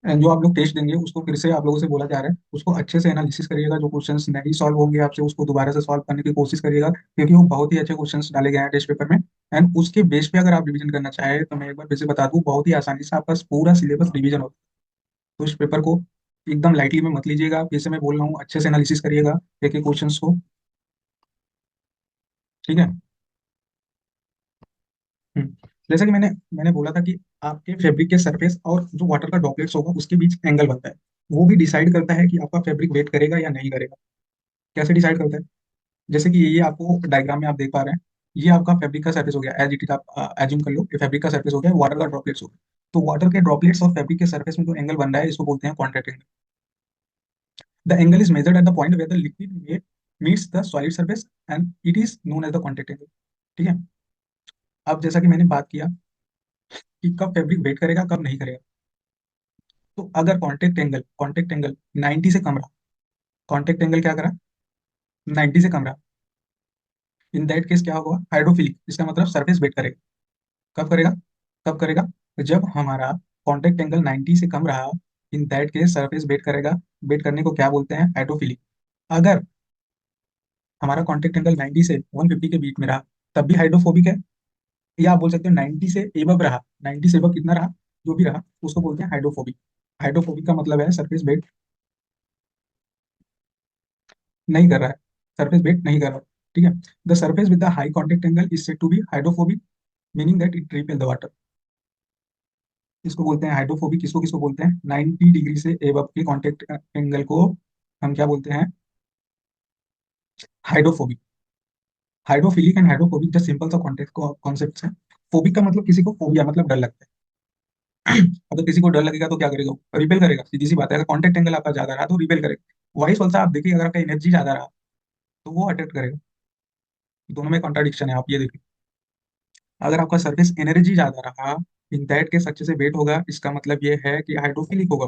जो आप लोग टेस्ट देंगे उसको फिर से आप लोगों से बोला जा रहा है उसको अच्छे से एनालिसिस करिएगा। जो क्वेश्चंस नहीं सॉल्व होंगे आपसे उसको दोबारा से सॉल्व करने की कोशिश करिएगा, क्योंकि वो बहुत ही अच्छे क्वेश्चंस डाले गए हैं टेस्ट पेपर में। एंड उसके बेस पे अगर आप रिवीजन करना चाहें तो मैं एक बार फिर से बता दूं, बहुत ही आसानी से आपका पूरा सिलेबस रिवीजन होता है। तो इस पेपर को एकदम लाइटली में मत लीजिएगा। आप जैसे मैं बोल रहा हूँ अच्छे से एनालिसिस करिएगा एक एक क्वेश्चन को। ठीक है। जैसे कि मैंने मैंने बोला था कि आपके फैब्रिक के सरफेस और जो वाटर का ड्रॉपलेट्स होगा उसके बीच एंगल बनता है। वो भी डिसाइड करता है कि आपका फैब्रिक वेट करेगा या नहीं करेगा। कैसे डिसाइड करता है? जैसे कि ये आपको डायग्राम में आप देख पा रहे हैं, ये आपका फैब्रिक का सरफेस हो गया। एज इट इज आप एज्यूम कर लो कि फैब्रिक का सरफेस हो गया, वाटर का ड्रॉपलेट्स हो गया। तो वाटर के ड्रॉपलेट्स और फैब्रिक के सरफेस में जो एंगल बन रहा है इसको बोलते हैं contact angle. The angle is measured at the point where the liquid meets the solid surface and it is known as the contact angle. ठीक है। अब जैसा कि मैंने बात किया कि कब फैब्रिक वेट करेगा कब नहीं करेगा, तो अगर कॉन्टेक्ट एंगल 90 से कम रहा, कॉन्टेक्ट एंगल क्या करा, 90 से कम रहा, इन दैट केस क्या होगा, हाइड्रोफिलिक। इसका मतलब सरफेस वेट करेगा। कब करेगा? कब करेगा? जब हमारा कॉन्टेक्ट एंगल 90 से कम रहा, in that case surface wet करेगा। वेट करने को क्या बोलते हैं? हाइड्रोफिलिक। अगर हमारा कॉन्टेक्ट एंगल 90 से 150 के बीच में रहा तब भी हाइड्रोफोबिक है। या आप बोल सकते हो 90 से एबव रहा, 90 से एबव कितना रहा, जो भी रहा उसको बोलते हैं हाइड्रोफोबिक। हाइड्रोफोबिक का मतलब है सरफेस वेट नहीं कर रहा है, सरफेस वेट नहीं कर रहा है। ठीक है। The surface with the high contact angle is said to be hydrophobic, meaning that it repel the water. इसको बोलते हैं हाइड्रोफोबिक। किसको किसको बोलते हैं? 90 डिग्री से एबव के कॉन्टेक्ट एंगल को हम क्या बोलते हैं? Hydrophobic. Hydrophilic and hydrophobic just simple सा कॉन्टेक्ट कॉन्सेप्ट है। फोबिक का मतलब किसी को फोबिया मतलब डर लगता है। अगर किसी को डर लगेगा तो क्या करेगा? रिपेल करेगा, सीधी सी बात है। अगर कॉन्टेक्ट एंगल आपका ज्यादा रहा तो रिपेल करेगा। वही सोचता आप देखिए, अगर आपका एनर्जी ज्यादा रहा तो वो अट्रैक्ट करेगा। दोनों में कॉन्ट्राडिक्शन है, आप ये देखिए। अगर आपका सरफेस एनर्जी ज्यादा रहा, इन दैट केस अच्छे से वेट होगा, इसका मतलब ये है कि हाइड्रोफिलिक होगा।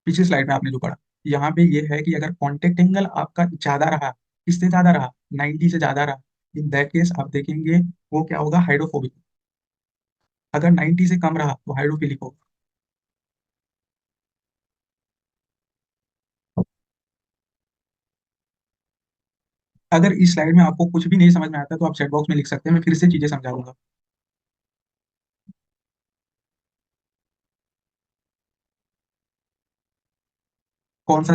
पिछली स्लाइड में आपने जो पढ़ा, यहाँ पे ये है कि अगर कॉन्टेक्ट एंगल आपका ज्यादा रहा, किससे ज्यादा रहा? 90 से ज्यादा रहा, इन दैट केस आप देखेंगे वो क्या होगा? हाइड्रोफोबिक। अगर 90 से कम रहा तो हाइड्रोफिलिक होगा। अगर इस स्लाइड में आपको कुछ भी नहीं समझ में आता तो आप चैट बॉक्स में लिख सकते हैं, मैं फिर से चीजें समझा दूंगा। कौन सा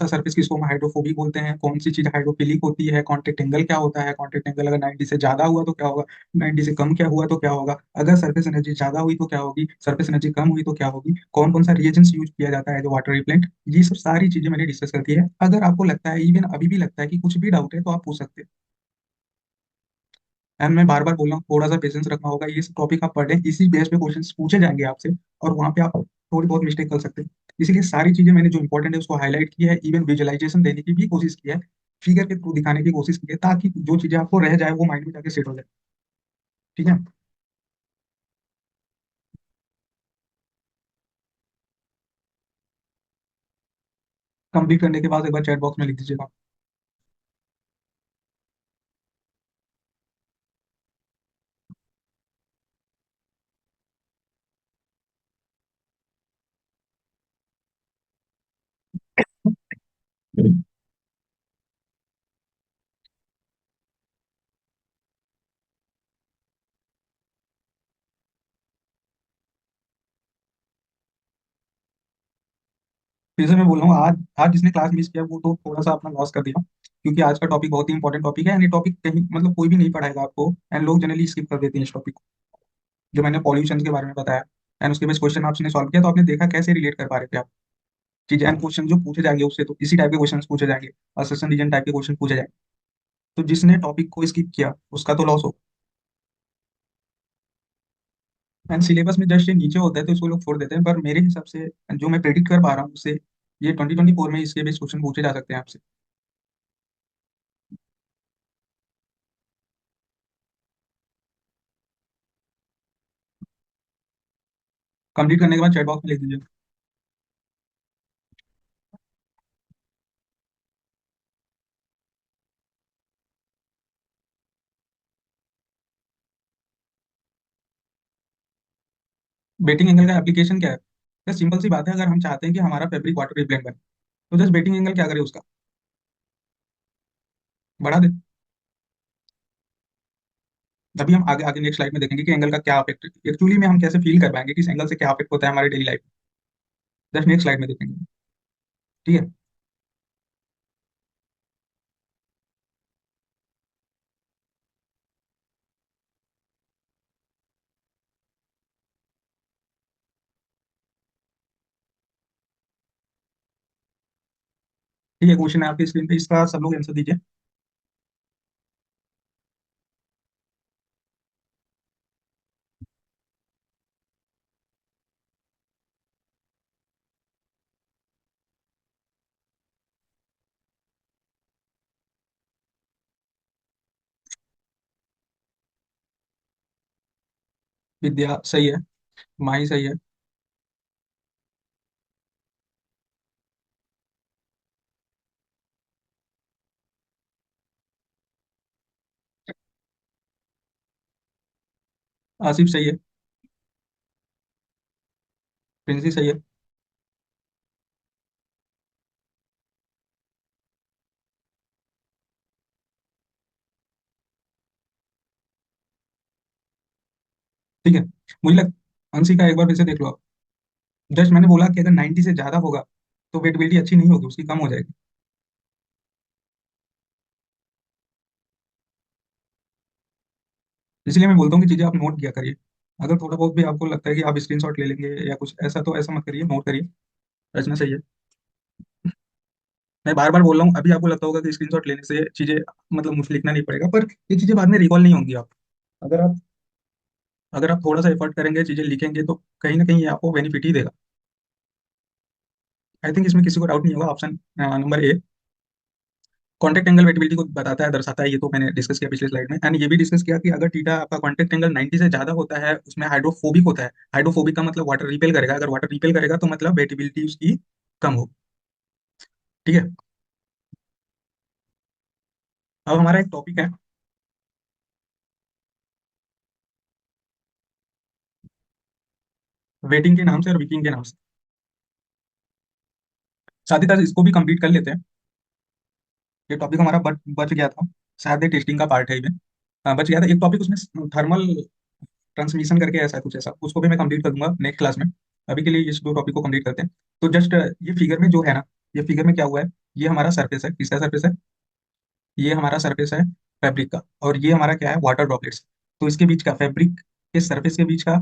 सरफेस किसको हम हाइड्रोफोबिक बोलते हैं, कौन सी चीज हाइड्रोफिलिक होती है, कॉन्टेक्ट एंगल क्या होता है, कॉन्टेक्ट एंगल अगर 90 से ज्यादा हुआ तो क्या होगा, 90 से कम क्या हुआ तो क्या होगा, अगर सरफेस एनर्जी ज्यादा हुई तो क्या होगी, सरफेस एनर्जी कम हुई तो क्या होगी, कौन कौन सा रिएजेंट्स यूज किया जाता है जो वाटर रिपेलेंट। ये सब सारी चीजें मैंने डिस्कस कर दी है। अगर आपको लगता है, इवन अभी भी लगता है कि कुछ भी डाउट है तो आप पूछ सकते हैं। एंड मैं बार बार बोल रहा हूँ थोड़ा सा पेशेंस रखना होगा। ये सब टॉपिक आप पढ़ें, इसी बेस पे क्वेश्चंस पूछे जाएंगे आपसे, और वहां पे आप थोड़ी बहुत मिस्टेक कर सकते हैं। इसलिए सारी चीजें मैंने जो इंपॉर्टेंट है उसको हाईलाइट की है, इवन विजुअलाइजेशन देने की भी कोशिश की है, फिगर के थ्रू दिखाने की कोशिश की है, ताकि जो चीजें आपको रह जाए वो माइंड में जाके सेट हो जाए। ठीक है। कंप्लीट करने के बाद एक बार चैट बॉक्स में लिख दीजिएगा। फिर से मैं बोल रहा हूँ, आज आज जिसने क्लास मिस किया वो तो थोड़ा सा अपना लॉस कर दिया, क्योंकि आज का टॉपिक बहुत ही इंपॉर्टेंट टॉपिक है। एंड ये टॉपिक कहीं मतलब कोई भी नहीं पढ़ाएगा आपको, एंड लोग जनरली स्किप कर देते हैं इस टॉपिक को। जो मैंने पॉल्यूशन के बारे में बताया एंड उसके बाद क्वेश्चन आपने सॉल्व किया तो आपने देखा कैसे रिलेट कर पा रहे थे आप चीजें। एंड क्वेश्चन जो पूछे जाएंगे उससे तो इसी टाइप के क्वेश्चन पूछे जाएंगे, असर्शन रीजन टाइप के क्वेश्चन पूछे जाएंगे। तो जिसने टॉपिक को स्किप किया उसका तो लॉस हो। एंड सिलेबस में जस्ट ये नीचे होता है तो इसको लोग छोड़ देते हैं, पर मेरे हिसाब से जो मैं प्रेडिक्ट कर पा रहा हूँ उससे ये 2024 में इसके बेस क्वेश्चन पूछे जा सकते हैं आपसे। कंप्लीट करने के बाद चैट बॉक्स में लिख दीजिए। बेटिंग एंगल का एप्लीकेशन क्या है? तो सिंपल सी बात है, अगर हम चाहते हैं कि हमारा फैब्रिक वाटर रिपेलेंट बने, तो जस्ट वेटिंग एंगल क्या करें उसका, बढ़ा दे। अभी हम आगे आगे नेक्स्ट स्लाइड में देखेंगे कि एंगल का क्या अफेक्ट, एक्चुअली में हम कैसे फील कर पाएंगे कि इस एंगल से क्या अफेक्ट होता है हमारे डेली लाइफ में, जस्ट नेक्स्ट स्लाइड में देखेंगे। ठीक है। ठीक है, क्वेश्चन है आपकी स्क्रीन पे, इसका सब लोग आंसर दीजिए। विद्या सही है, माही सही है। आसिफ सही है। प्रिंसी सही है। ठीक है, मुझे लग, अंशी का एक बार फिर से देख लो आप। जस्ट मैंने बोला कि अगर 90 से ज्यादा होगा तो वेटेबिलिटी अच्छी नहीं होगी, उसकी कम हो जाएगी। इसलिए मैं बोलता हूँ कि चीजें आप नोट किया करिए। अगर थोड़ा बहुत भी आपको लगता है कि आप स्क्रीनशॉट ले लेंगे या कुछ ऐसा, तो ऐसा मत करिए, नोट करिए। रचना सही है। मैं बार बार बोल रहा हूँ, अभी आपको लगता होगा कि स्क्रीनशॉट लेने से चीजें, मतलब मुझे लिखना नहीं पड़ेगा, पर ये चीजें बाद में रिकॉल नहीं होंगी आप, अगर आप अगर आप थोड़ा सा एफर्ट करेंगे, चीजें लिखेंगे, तो कहीं ना कहीं ये आपको बेनिफिट ही देगा। आई थिंक इसमें किसी को डाउट नहीं होगा। Option number A, contact angle wettability को बताता है, दर्शाता है, ये तो मैंने डिस्कस किया पिछले स्लाइड में। एंड ये भी डिस्कस किया कि अगर थीटा आपका कॉन्टेक्ट एंगल 90 से ज्यादा होता है, उसमें हाइड्रोफोबिक होता है। हाइड्रोफोबिक का मतलब वाटर रिपेल करेगा, अगर वाटर रिपेल करेगा तो मतलब वेटेबिलिटी उसकी कम हो। ठीक है। अब हमारा एक टॉपिक है वेटिंग के नाम से और विकिंग के नाम से। साथ ही साथ इसको भी कंप्लीट कर लेते हैं। ये टॉपिक हमारा बच गया था, शायद ये टेस्टिंग का पार्ट है ये। बच गया था एक टॉपिक उसमें, थर्मल ट्रांसमिशन करके, ऐसा कुछ ऐसा, उसको भी मैं कंप्लीट कर दूंगा नेक्स्ट क्लास में। अभी के लिए इस दो टॉपिक को कंप्लीट करते हैं। तो जस्ट ये फिगर में जो है ना, ये फिगर में क्या हुआ है, ये हमारा सरफेस है, किसका सरफेस है, ये हमारा सरफेस है फैब्रिक का, और ये हमारा क्या है, वाटर ड्रॉपलेट्स। तो इसके बीच का, फैब्रिक के सरफेस के बीच का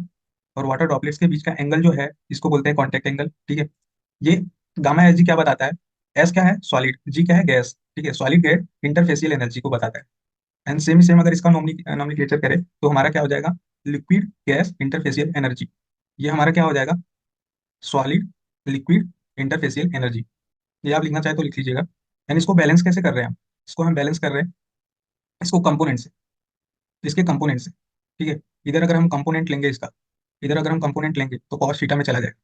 और वाटर ड्रॉपलेट्स के बीच का एंगल जो है, इसको बोलते हैं कॉन्टेक्ट एंगल। ठीक है। ये गामा एस जी क्या बताता है, एस क्या है सॉलिड, जी क्या है गैस। ठीक है, सॉलिड गैस इंटरफेसियल एनर्जी को बताता है। एंड सेम सेम अगर इसका नॉमिनिक्लेचर करें तो हमारा क्या हो जाएगा, लिक्विड गैस इंटरफेसियल एनर्जी। ये हमारा क्या हो जाएगा, सॉलिड लिक्विड इंटरफेसियल एनर्जी। ये आप लिखना चाहे तो लिख लीजिएगा। एंड इसको बैलेंस कैसे कर रहे हैं हम, इसको हम बैलेंस कर रहे हैं, इसको कंपोनेंट से, इसके कंपोनेंट से। ठीक है। इधर अगर हम कंपोनेंट लेंगे इसका, इधर अगर हम कंपोनेंट लेंगे तो कॉस थीटा में चला जाएगा।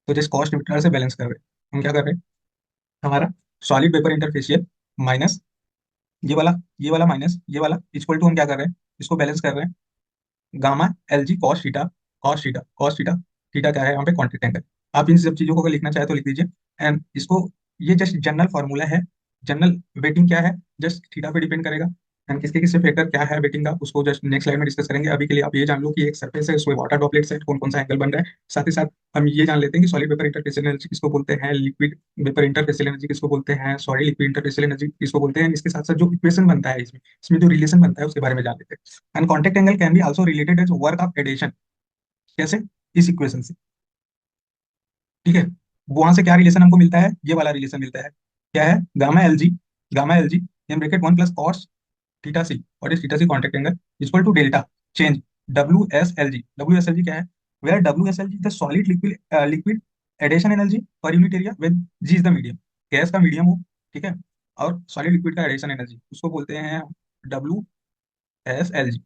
तो जिस कॉस थीटा से बैलेंस कर रहे हैं, हम क्या कर रहे हैं, हमारा सॉलिड वेपर इंटरफेसियल माइनस ये वाला माइनस ये वाला इक्वल टू, हम क्या कर रहे हैं, इसको बैलेंस कर रहे हैं, गामा एल जी cos theta, cos theta cos theta. Theta क्या है यहाँ पे, कॉन्टेक्ट एंगल। आप इन सब चीजों को अगर लिखना चाहे तो लिख दीजिए। एंड इसको, ये जस्ट जनरल फॉर्मूला है। जनरल वेटिंग क्या है, जस्ट थीटा पे डिपेंड करेगा। एंड किसके किससे फैक्टर क्या है वेटिंग का, उसको जस्ट नेक्स्ट स्लाइड में डिस्कस करेंगे। अभी के लिए आप ये जान लो कि एक सरफेस है, उसमें वाटर ड्रॉपलेट्स है, कौन कौन सा एंगल बन रहा है। साथ ही साथ हम ये जान लेते हैं कि सॉलिड वेपर इंटरफेसियल एनर्जी किसको बोलते हैं, लिक्विड वेपर इंटरफेसियल एनर्जी किसको बोलते हैं, सॉरी लिक्विड इंटरफेसियल एनर्जी किसको बोलते हैं। इसके साथ साथ जो इक्वेशन बनता है इसमें, इसमें जो रिलेशन बनता है उसके बारे में जान लेते हैं। And contact angle can be also related as work of adhesion. कैसे, इस इक्वेशन से। ठीक है। वहां से क्या रिलेशन हमको मिलता है, ये वाला रिलेशन मिलता है, क्या है, gamma L G M bracket 1 + cos theta C, और इस theta C contact angle equal to delta change W S L G. W S L G क्या है, where W S L G the solid liquid liquid adhesion energy per unit area, with G is the medium, gas का medium हो। ठीक है। और solid liquid का adhesion energy, उसको बोलते हैं डब्ल्यू एस एल जी।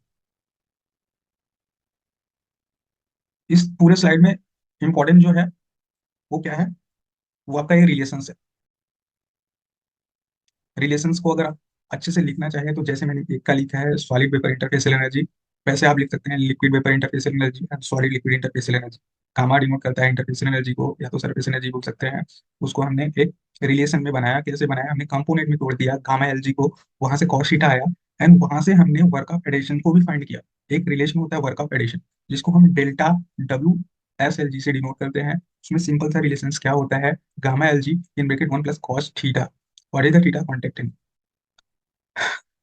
इस पूरे स्लाइड में इंपॉर्टेंट जो है वो क्या है, वो आपका ये रिलेशन है। रिलेशंस को अगर आप अच्छे से लिखना चाहें तो जैसे मैंने एक का लिखा है, सॉलिड वेपर इंटरफेसियल एनर्जी, वैसे आप लिख सकते हैं liquid vapour interfacial energy and solid liquid interfacial energy. Gamma denote करता है इंटरफेस एनर्जी को, या तो सरफेस एनर्जी बोल सकते हैं। उसको हमने एक रिलेशन में बनाया। कैसे बनाया? हमने कंपोनेंट में तोड़ दिया गामा एल जी को, वहां से कॉस थीटा आया, एंड वहां से हमने वर्क ऑफ एडिशन को भी फाइंड किया। एक रिलेशन होता है वर्क ऑफ एडिशन, जिसको हम डेल्टा डब्ल्यू एस एल जी से डिनोट करते हैं। उसमें सिंपल सा रिलेशन क्या होता है? Gamma L ji in bracket one plus cos theta, और इधर theta contact angle.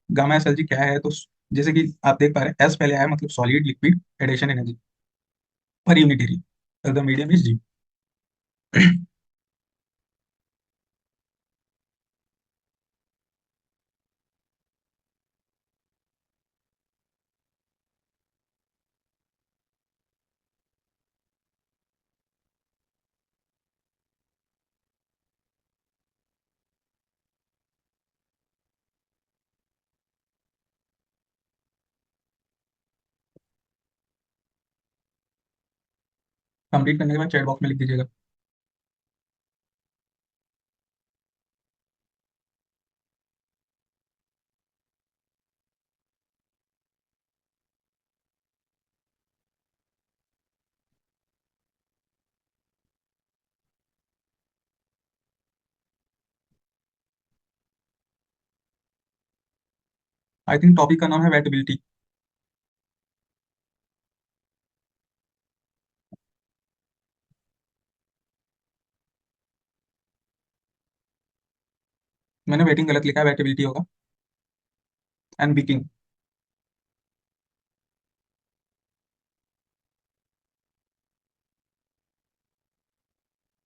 Gamma S L G क्या है? तो जैसे कि आप देख पा रहे हैं, एस पहले आया मतलब solid liquid adhesion energy per unit area, the medium is G. Complete करने के बाद चैट बॉक्स में लिख दीजिएगा। आई थिंक टॉपिक का नाम है वेटेबिलिटी। मैंने वेटिंग गलत लिखा है, वेटेबिलिटी होगा। एंड बिकिंग।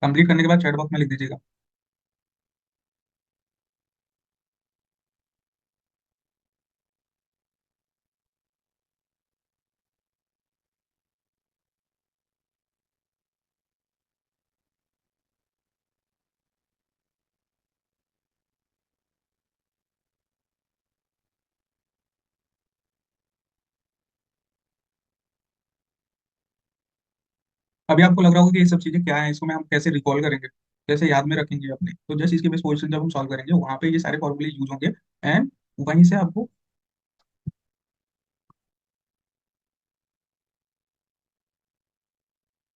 कंप्लीट करने के बाद चैट बॉक्स में लिख दीजिएगा। अभी आपको लग रहा होगा कि ये सब चीजें क्या है, इसको मैं हम कैसे रिकॉल करेंगे, कैसे याद में रखेंगे अपने। तो जस्ट इसके बेस क्वेश्चन जब हम सॉल्व करेंगे, वहां पे ये सारे फॉर्मूले यूज होंगे, एंड वहीं से आपको।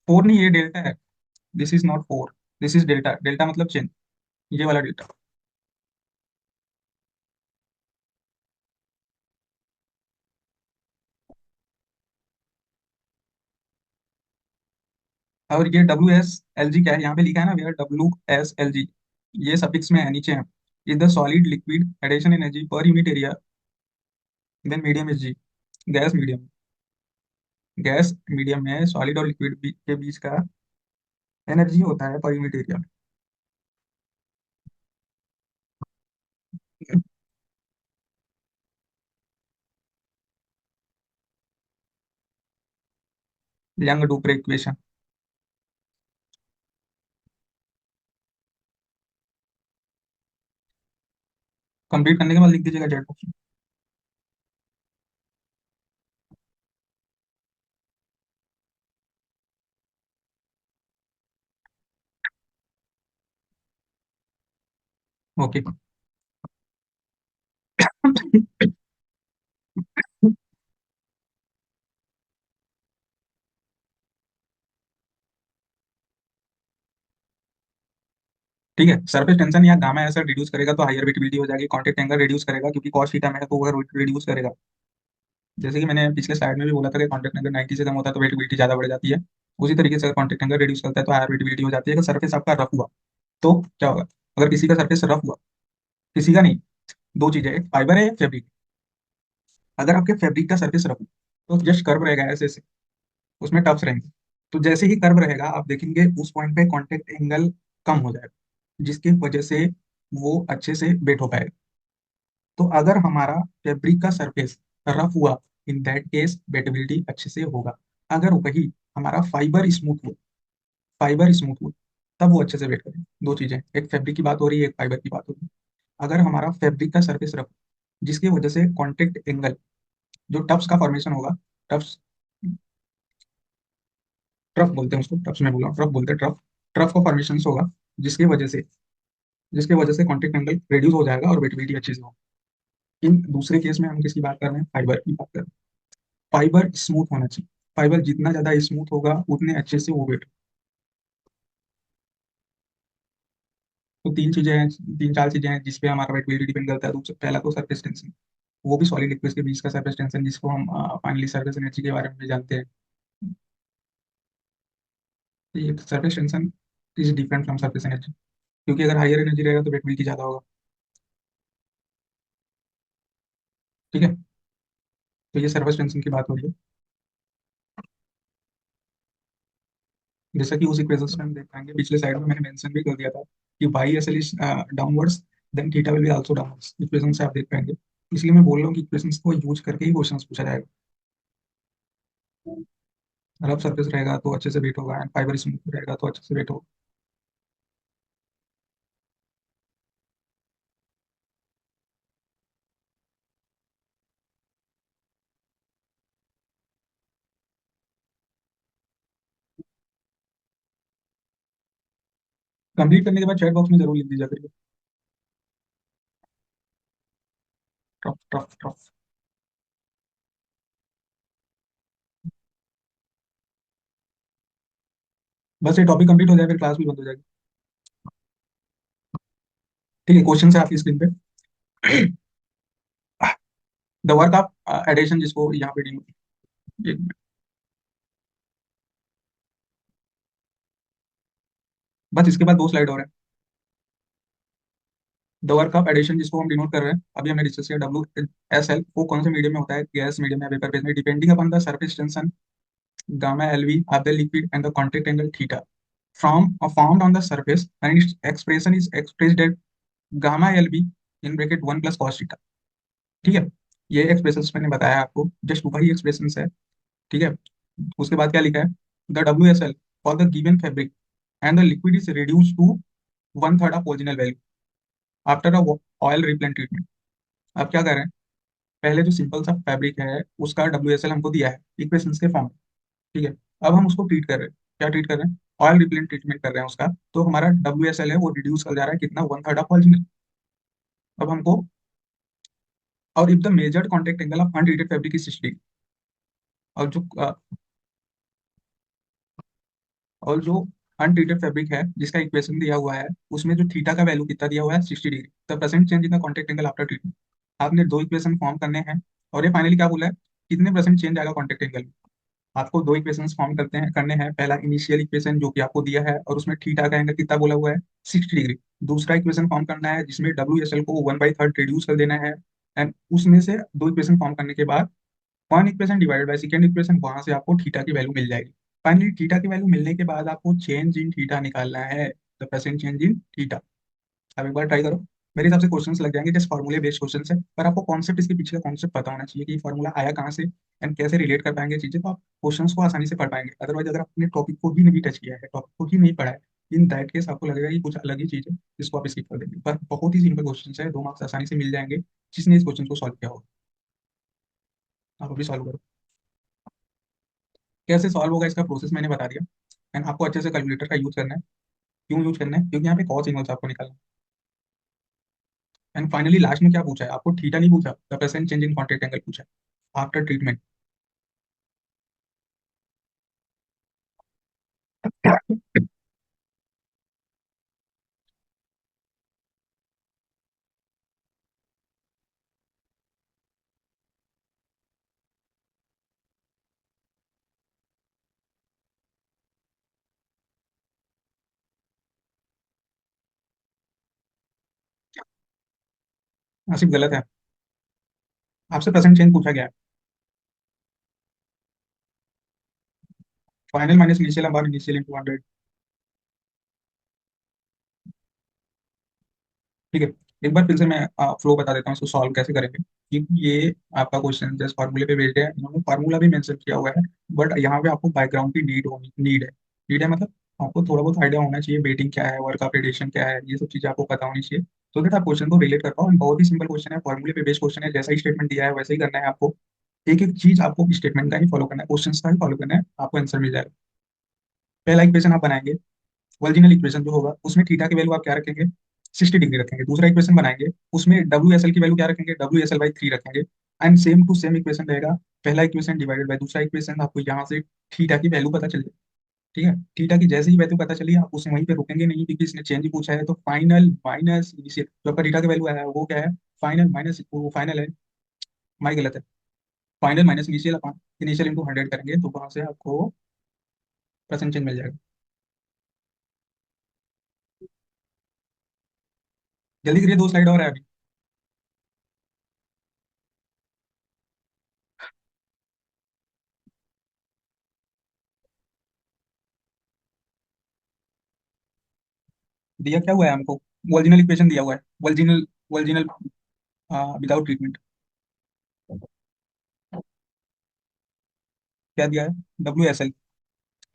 फोर नहीं, ये डेल्टा है। This is not four, this is delta. Delta मतलब चेन, ये वाला डेल्टा। और ये डब्ल्यू एस एल जी क्या है? यहाँ पे लिखा है ना भैया, डब्ल्यू एस एल जी। ये सफिक्स में है नीचे है। Is the solid liquid adhesion energy per unit area, then medium is G. Gas medium. Gas medium में सॉलिड और लिक्विड के बीच का एनर्जी होता है पर यूनिट एरिया में। Young Dupre equation. कंप्लीट करने के बाद लिख दीजिएगा चैट बॉक्स में। ओके। ठीक है, सरफेस टेंशन या गामा ऐसा रिड्यूस करेगा तो हायर वेटेबिलिटी हो जाएगी। कॉन्टेक्ट एंगल रिड्यूस करेगा क्योंकि कॉस थीटा में है, तो वो रिड्यूस करेगा। जैसे कि मैंने पिछले स्लाइड में भी बोला था कि कॉन्टेक्ट एंगल 90 से कम होता है तो वेटेबिलिटी ज्यादा बढ़ जाती है। उसी तरीके से अगर कॉन्टेक्ट एंगल रिड्यूस करता है तो हायर वेटेबिलिटी हो जाती है। अगर सरफेस आपका रफ हुआ तो क्या होगा? अगर किसी का सरफेस रफ हुआ, किसी का नहीं, दो चीजें, एक फाइबर है एक फैब्रिक। अगर आपके फैब्रिक का सरफेस रफ हो तो जस्ट कर्व रहेगा ऐसे ऐसे, उसमें टफ्स रहेंगे। तो जैसे ही कर्व रहेगा आप देखेंगे उस पॉइंट पे कॉन्टेक्ट एंगल कम हो जाएगा, जिसकी वजह से वो अच्छे से बेट हो पाएगा। तो अगर हमारा फैब्रिक का सरफेस रफ हुआ, इन दैट केस बेटेबिलिटी अच्छे से होगा। अगर वही हमारा फाइबर स्मूथ हुआ, फाइबर स्मूथ हुआ, तब वो अच्छे से वेट करेगा। दो चीजें, एक फैब्रिक की बात हो रही है, एक फाइबर की बात हो रही है। अगर हमारा फैब्रिक का सरफेस रफ, जिसकी वजह से कॉन्टेक्ट एंगल, जो टफ्स का फॉर्मेशन होगा, टफ्स, ट्रफ बोलते हैं उसको, टफ्स में बोला ट्रफ बोलते हैं, ट्रफ। ट्रफ का फॉर्मेशन होगा, जिसकी वजह से जिसकी वजह से कॉन्टेक्ट एंगल रिड्यूस हो जाएगा और वेटेबिलिटी अच्छे से होगा। इन दूसरे केस में हम किसकी बात कर रहे हैं? फाइबर की बात कर रहे हैं। फाइबर स्मूथ होना चाहिए। फाइबर जितना ज्यादा स्मूथ होगा उतने अच्छे से वो वेट। तो तीन चीजें हैं, तीन चार चीजें हैं जिसपे हमारा वेट वेरी डिपेंड करता है। दूसरा पहला तो सरफेस टेंशन, वो भी सॉलिड लिक्विड के बीच का सरफेस टेंशन, जिसको हम फाइनली सरफेस एनर्जी के बारे में भी जानते हैं। तो ये surface tension is different from surface energy, क्योंकि अगर हायर एनर्जी रहेगा तो वेट भी ज्यादा होगा। ठीक है, तो ये सरफेस टेंशन की बात हो रही है। जैसा कि उस इक्वेशन में हम देख पाएंगे, पिछले साइड में मैंने मेंशन भी कर दिया था कि Y S L is downwards, then theta will be also downwards, equation से आप देख पाएंगे। इसलिए मैं बोल रहा हूँ कि इक्वेशंस को यूज करके ही क्वेश्चंस पूछा जाएगा। रफ सरफेस रहेगा तो अच्छे से वेट होगा, एंड फाइबर स्मूथ रहेगा तो अच्छे से वेट होगा। कंप्लीट करने के बाद चैट बॉक्स में जरूर लिख दीजिए करिए। Tough tough tough. बस ये टॉपिक कंप्लीट हो जाए फिर क्लास भी बंद हो जाएगी। ठीक है, क्वेश्चन है आपकी स्क्रीन पे। द वर्क ऑफ एडिशन, जिसको यहाँ पे एक- बस इसके बाद दो स्लाइड और है। द वर्क ऑफ एडिशन, जिसको हम डिनोट कर रहे हैं, अभी हमने डिस्कस किया डब्ल्यू एस एल, वो कौन से मीडियम में होता है, गैस मीडियम या वेपर फेज में, depending upon the surface tension gamma LV of the liquid and the contact angle theta from found on the surface, and its expression is expressed at gamma LV in bracket 1 plus cos theta. ठीक है, ये expression मैंने बताया आपको, just वही expression है। ठीक है, उसके बाद क्या लिखा है, the W S L for the given fabric and the liquid is reduce to one third of original value after a oil repellent treatment. अब क्या कर रहे हैं, पहले जो सिंपल सा फैब्रिक है उसका डब्ल्यू एस एल हमको दिया है इक्वेशन के फॉर्म में। ठीक है, अब हम उसको ट्रीट कर रहे हैं, क्या ट्रीट कर रहे हैं, ऑयल रिप्लेंट ट्रीटमेंट कर रहे हैं उसका, तो हमारा डब्ल्यू एस एल है वो रिड्यूस कर जा रहा है कितना, वन थर्ड ऑफ ओरिजिनल। अब हमको, और if the measured contact angle of untreated fabric is 60, और जो और जो अनट्रीटेड फैब्रिक है जिसका इक्वेशन दिया हुआ है उसमें जो थीटा का वैल्यू कितना दिया हुआ है, 60 degree, the percent change in the contact angle after treatment. आपने दो इक्वेशन फॉर्म करने हैं, और ये फाइनली क्या बोला है, कितने परसेंट चेंज आएगा कॉन्टेक्ट एंगल में। आपको दो इक्वेशन फॉर्म करने हैं, पहला इनिशियल इक्वेशन जो कि आपको दिया है और उसमें थीटा का एंगल कितना बोला हुआ है, 60 डिग्री। दूसरा इक्वेशन फॉर्म करना है जिसमें डब्ल्यू एस एल को 1/3 रिड्यूस कर देना है, एंड उसमें से दो इक्वेशन फॉर्म करने के बाद one equation divided by second equation, वहां से आपको थीटा की वैल्यू मिल जाएगी। फाइनली थीटा की वैल्यू मिलने के बाद आपको चेंज इन थीटा निकालना है, the percent change in theta. अब एक बार ट्राई करो, मेरे हिसाब से क्वेश्चंस लग जाएंगे, जस्ट फॉर्मूले बेस्ड क्वेश्चंस है, पर आपको कॉन्सेप्ट, इसके पीछे का कॉन्सेप्ट पता होना चाहिए कि ये फॉर्मूला आया कहाँ से एंड कैसे रिलेट कर पाएंगे चीजें, तो आप क्वेश्चंस को आसानी से पढ़ पाएंगे। अदरवाइज अगर आपने टॉपिक को ही नहीं टच किया है, टॉपिक को ही नहीं पढ़ा है, इन दैट केस आपको लगेगा कि कुछ अलग ही चीज है जिसको आप स्किप कर देंगे। पर बहुत ही सिंपल क्वेश्चन है, 2 मार्क्स आसानी से मिल जाएंगे जिसने इस क्वेश्चन को सॉल्व किया होगा। आप अभी सॉल्व करो। कैसे सॉल्व होगा इसका प्रोसेस मैंने बता दिया, एंड आपको अच्छे से कैलकुलेटर का यूज करना है। क्यों यूज करना है, क्योंकि यहाँ पे कॉस इनवर्स आपको निकालना है। एंड फाइनली लास्ट में क्या पूछा है, आपको थीटा नहीं पूछा, the percent change in contact angle पूछा है आफ्टर ट्रीटमेंट। सिर्फ गलत है, आपसे परसेंट चेंज पूछा गया है। फाइनल माइनस इनिशियल बार इनिशियल इंटू 100। ठीक है, एक बार फिर से मैं फ्लो बता देता हूँ, इसको सॉल्व कैसे करेंगे। क्योंकि ये आपका क्वेश्चन जस्ट फार्मूले पे बेस्ड है, इन्होंने फार्मूला भी मेंशन किया हुआ है, बट यहाँ पे आपको बैकग्राउंड की नीड है, मतलब आपको थोड़ा बहुत आइडिया होना चाहिए, बेटिंग क्या है, वर्क ऑफ रेडिएशन क्या है, ये सब चीजें आपको पता होनी चाहिए, तो दैट आप क्वेश्चन को रिलेट कर पाओ। And बहुत ही सिंपल क्वेश्चन है, फॉर्मूले पे बेस्ड क्वेश्चन है, जैसा ही स्टेटमेंट दिया है वैसे ही करना है आपको। एक एक चीज आपको स्टेटमेंट का ही फॉलो करना है, क्वेश्चन का ही फॉलो करना है, आपको आंसर मिल जाएगा। पहला इक्वेशन आप बनाएंगे, ओरिजिनल इक्वेशन जो होगा उसमें थीटा की वैल्यू आप क्या रखेंगे, 60 डिग्री रखेंगे। दूसरा इक्वेशन बनाएंगे, उसमें डब्ल्यू एस एल की वैल्यू क्या रखेंगे, डब्ल्यू एस एल बाई 3 रखेंगे। And same to same equation रहेगा। पहला इक्वेशन डिवाइडेड बाय दूसरा इक्वेशन, आपको यहाँ से थीटा की वैल्यू पता चल जाए। ठीक है, थीटा की जैसे ही वैल्यू पता चली आप उसे वहीं पे रुकेंगे नहीं, क्योंकि इसने चेंज ही पूछा है। तो फाइनल माइनस इनिशियल, जो आपका थीटा की वैल्यू आया है वो क्या है, फाइनल माइनस, वो फाइनल है, माई गलत है, final minus initial upon initial into 100 करेंगे तो वहां से आपको परसेंटेज मिल जाएगा। जल्दी करिए, 2 स्लाइड और है अभी। दिया क्या हुआ है हमको, ओरिजिनल इक्वेशन दिया हुआ है, ओरिजिनल, ओरिजिनल विदाउट ट्रीटमेंट। क्या दिया है, WSL।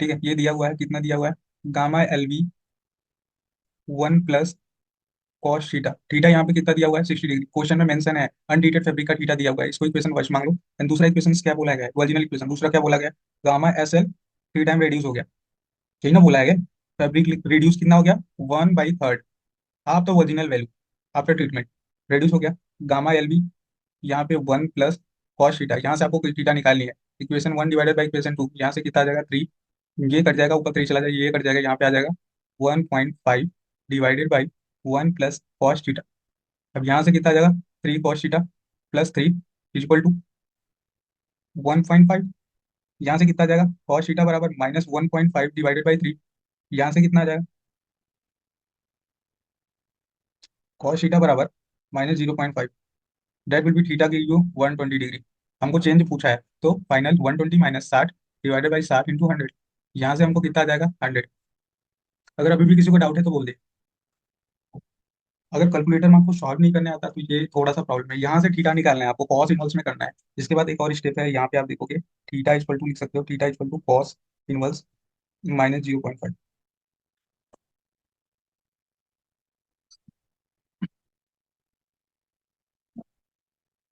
ठीक है, ये दिया हुआ है, कितना दिया हुआ है, gamma LV 1 plus cos theta. Theta यहाँ पे कितना दिया हुआ है, 60 डिग्री, क्वेश्चन में मेंशन है अनट्रीटेड फैब्रिक का थीटा दिया हुआ है, इसको इक्वेशन फर्स्ट मान लो। एंड दूसरा इक्वेशन क्या बोला गया है, ओरिजिनल इक्वेशन दूसरा क्या बोला गया, गामा SL 3 टाइम रेड्यूस हो गया, यही ना बोला गया। फैब्रिक रिड्यूस कितना हो गया, 1/3, आप तो original value after treatment reduce हो गया। गामा LV यहाँ पे 1 प्लस कॉस थीटा, यहाँ से आपको थीटा निकालनी है, इक्वेशन 1 डिवाइडेड बाई इक्वेशन 2, यहाँ से कितना आ जाएगा 3, ये कट जाएगा, ऊपर 3 चला जाएगा, ये कट जाएगा, यहाँ पे आ जाएगा 1.5 divided by 1 plus cos theta. अब यहाँ से कितना आ जाएगा, 3 cos theta plus 3 equal to 1.5। यहाँ से कितना आ जाएगा, कॉस थीटा बराबर -1.5 डिवाइडेड बाई 3, यहाँ से कितना आ जाएगा, कॉस थीटा बराबर -0.5, दैट विल बी थीटा की वैल्यू 120 डिग्री। हमको चेंज पूछा है, तो final 120 minus 60 divided by 60 into 100, यहाँ से हमको कितना आ जाएगा 100। अगर अभी भी किसी को डाउट है तो बोल दे। अगर कैलकुलेटर में आपको सॉल्व नहीं करने आता तो ये थोड़ा सा प्रॉब्लम है, यहाँ से थीटा निकालना है आपको, कॉस इनवर्स में करना है। इसके बाद एक और स्टेप है, यहाँ पे आप देखोगे थीटा इक्वल टू लिख सकते हो, theta equal to cos inverse -0.5।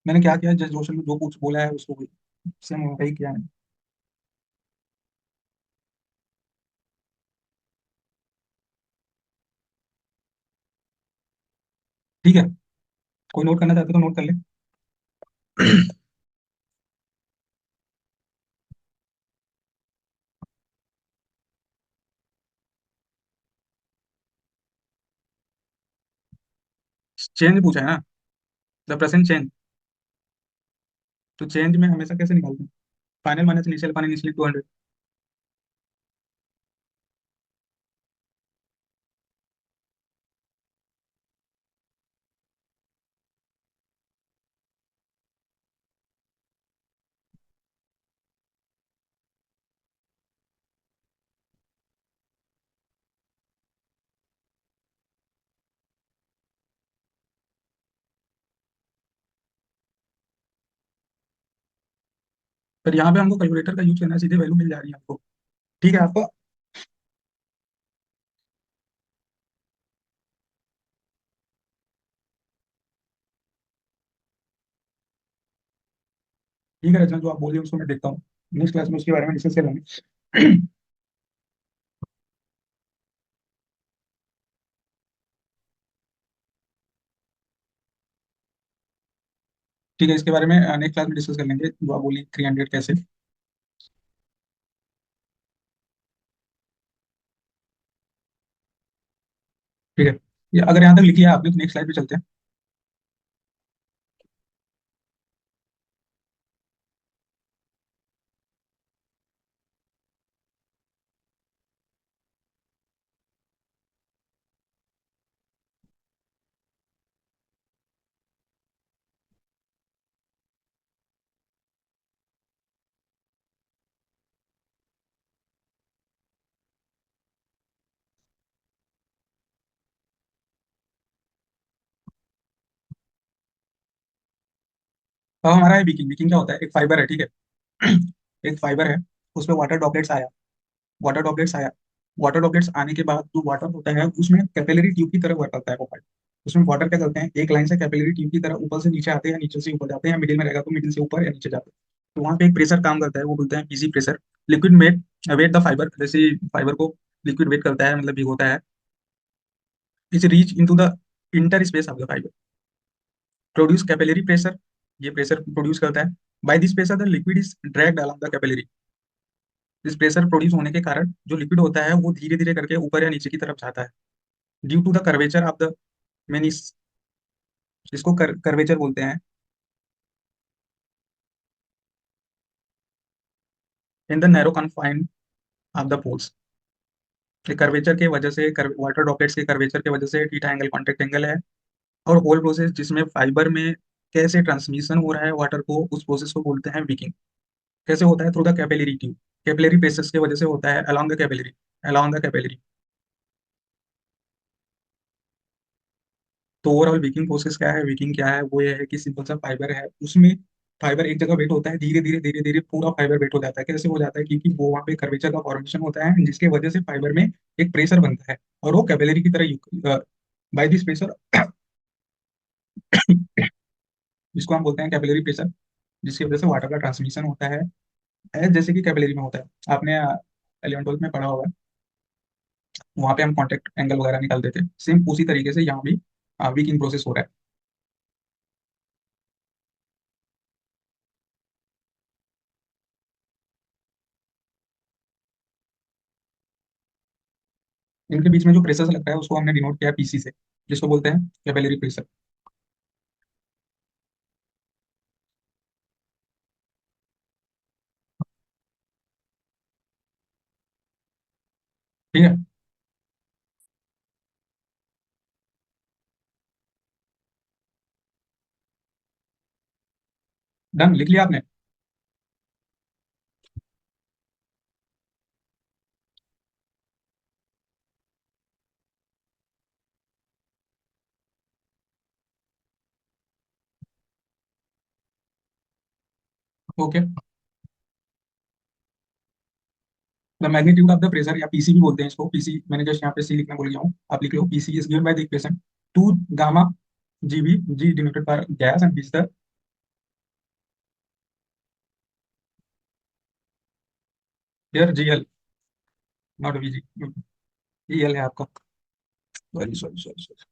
मैंने क्या किया, जस्ट क्वेश्चन में जो कुछ बोला है उसको सेम वही किया है। ठीक है, कोई नोट करना चाहते तो नोट कर ले। चेंज पूछा है ना, द प्रेजेंट चेंज, तो चेंज में हमेशा कैसे निकालते हैं, final minus initial upon initial 200। पर यहाँ पे हमको कैलकुलेटर का यूज करना है, सीधे वैल्यू मिल जा रही है हमको। ठीक है आपको, ठीक है रचना, जो आप बोलिए उसको मैं देखता हूँ, नेक्स्ट क्लास में उसके बारे में डिस्कस कर लेंगे। ठीक है, इसके बारे में नेक्स्ट क्लास में डिस्कस कर लेंगे, जो आप बोली 300 कैसे। ठीक है, ये अगर यहाँ तक लिख लिया आपने तो नेक्स्ट स्लाइड पे चलते हैं। अब हमारा है बीकिंग। बीकिंग क्या होता है, एक फाइबर है, ठीक है। एक फाइबर है, उस पर वाटर ड्रॉपलेट्स आया, वाटर ड्रॉपलेट्स आया, वाटर ड्रॉपलेट्स आने के बाद जो वाटर होता है उसमें कैपिलरी ट्यूब की तरह वर्क करता है वो पाइप। उसमें वाटर क्या करते हैं, एक लाइन से कैपिलरी ट्यूब की तरह ऊपर से नीचे आते हैं, नीचे से ऊपर जाते हैं, या मिडिल में रहेगा तो मिडिल से ऊपर या नीचे जाते हैं। तो वहाँ पे एक प्रेशर काम करता है, वो बोलते हैं PC pressure. Liquid met wet the fibre, जैसे फाइबर को लिक्विड वेट करता है, मतलब भिगोता है, is reach in to the inter space of the fibre, produce capillary pressure, ये प्रेशर प्रोड्यूस करता है। By this pressure the liquid is dragged along the capillary. इस प्रेशर प्रोड्यूस होने के कारण जो लिक्विड होता है वो धीरे धीरे करके ऊपर या नीचे की तरफ जाता है, due to the curvature of the meniscus, जिसको कर्वेचर बोलते हैं, in the narrow confine of the pores. Curvature के वजह से, वाटर ड्रॉपलेट्स के कर्वेचर के वजह से थीटा एंगल कॉन्टेक्ट एंगल है। और होल प्रोसेस जिसमें फाइबर में कैसे ट्रांसमिशन हो रहा है वाटर को, उस प्रोसेस को बोलते हैं विकिंग। कैसे होता है? Through the capillary tube. Capillary presses की वजह से होता है along the capillary, along the capillary. तो ओवरऑल विकिंग प्रोसेस क्या है? विकिंग क्या है? वो ये है कि सिंपल सा फाइबर है, उसमें फाइबर एक जगह वेट होता है, धीरे धीरे धीरे धीरे पूरा फाइबर वेट हो जाता है। कैसे हो जाता है? क्योंकि वो वहाँ पे कर्वेचर का फॉर्मेशन होता है, जिसकी वजह से फाइबर में एक प्रेशर बनता है, और वो कैपिलरी की तरह बाय दिस प्रेशर जिसको हम बोलते हैं कैपिलरी प्रेशर, जिसकी वजह से वाटर का ट्रांसमिशन होता है, जैसे कि कैपिलरी में होता है। आपने 11th 12th में पढ़ा होगा, वहां पे हम कॉन्टेक्ट एंगल वगैरह निकालते थे। सेम उसी तरीके से यहाँ भी वीकिंग प्रोसेस हो रहा है। इनके बीच में जो प्रेशर लगता है उसको हमने डिनोट किया पीसी से, जिसको बोलते हैं कैपिलरी प्रेशर। ठीक है, डन, लिख लिया आपने? Okay. The magnitude of the pressure, या पीसी भी बोलते हैं इसको, पीसी मैंने जस्ट यहाँ पे सी लिखना भूल गया हूँ, आप लिख लो PC is given by the equation 2 gamma GB, G denoted by gas and B the here GL, not VG, EL है आपका। Sorry sorry sorry sorry.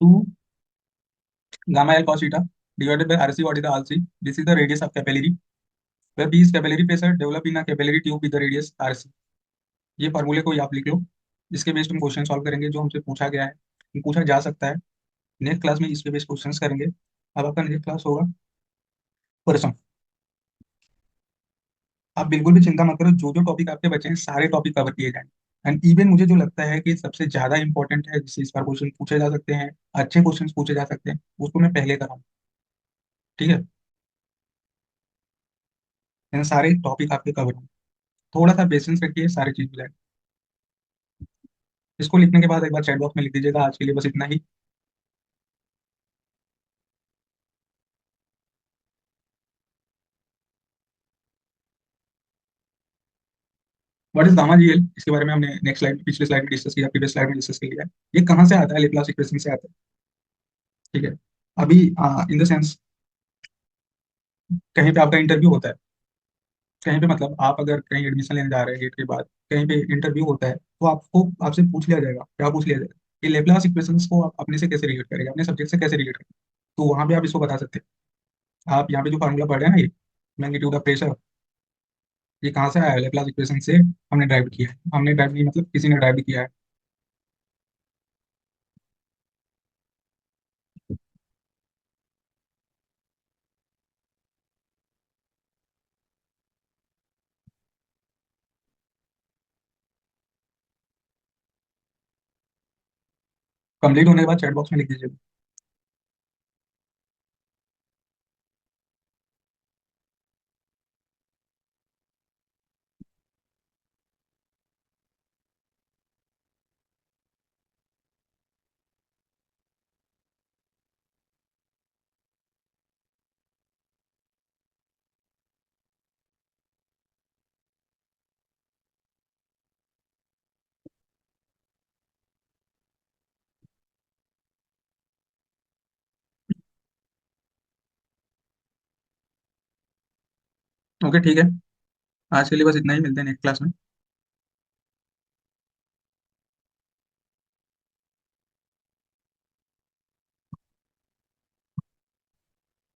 2 gamma L cos theta divided by RC. What is the RC? This is the radius of capillary, where B is capillary pressure develop in a capillary tube with the radius RC। ये फॉर्मूले को ही आप लिख लो। इसके based हम question solve करेंगे जो हमसे पूछा गया है, पूछा जा सकता है। नेक्स्ट क्लास में इसके बेस्ड क्वेश्चंस करेंगे। अब आपका नेक्स्ट क्लास होगा परसों। आप बिल्कुल भी चिंता मत करो, जो जो टॉपिक आपके बचे हैं सारे टॉपिक कवर किए जाएंगे। एंड इवन मुझे जो लगता है कि सबसे ज्यादा इंपॉर्टेंट है, जिससे इस बार क्वेश्चन पूछे जा सकते हैं, अच्छे क्वेश्चन पूछे जा सकते हैं, उसको मैं पहले कराऊँ। ठीक है? यानी सारे टॉपिक आपके कवर होंगे। थोड़ा सा पेशेंस रखिए, सारी चीज हो जाएगी। इसको लिखने के बाद एक बार चैट बॉक्स में लिख दीजिएगा, आज के लिए बस इतना ही। What is gamma GL? इसके बारे में हमने नेक्स्ट स्लाइड, पिछले स्लाइड में डिस्कस किया, प्रीवियस स्लाइड में डिस्कस किया। ये कहाँ से आता है? लेप्लास इक्वेशन से आता है। ठीक है। अभी इन द सेंस, कहीं पे आपका इंटरव्यू होता है, कहीं पे मतलब आप अगर कहीं एडमिशन लेने जा रहे हैं गेट के बाद, कहीं पे इंटरव्यू होता है, तो आपको आपसे पूछ लिया जाएगा, क्या पूछ लिया जाएगा कि लेप्लास इक्वेशंस को आप अपने से कैसे रिलेट करेंगे, अपने सब्जेक्ट से कैसे रिलेट करेंगे। तो वहां पे आप इसको बता सकते हैं। आप यहाँ पे जो फॉर्मूला पढ़ रहे हैं ना, ये मैग्नीट्यूड ऑफ प्रेशर, ये कहाँ से आया है? लेप्लास इक्वेशन से हमने ड्राइव किया है। हमने ड्राइव नहीं, मतलब किसी ने ड्राइव किया है। कंप्लीट होने के बाद चैट बॉक्स में लिख दीजिएगा। ओके ठीक है, आज के लिए बस इतना ही, मिलते हैं नेक्स्ट क्लास में।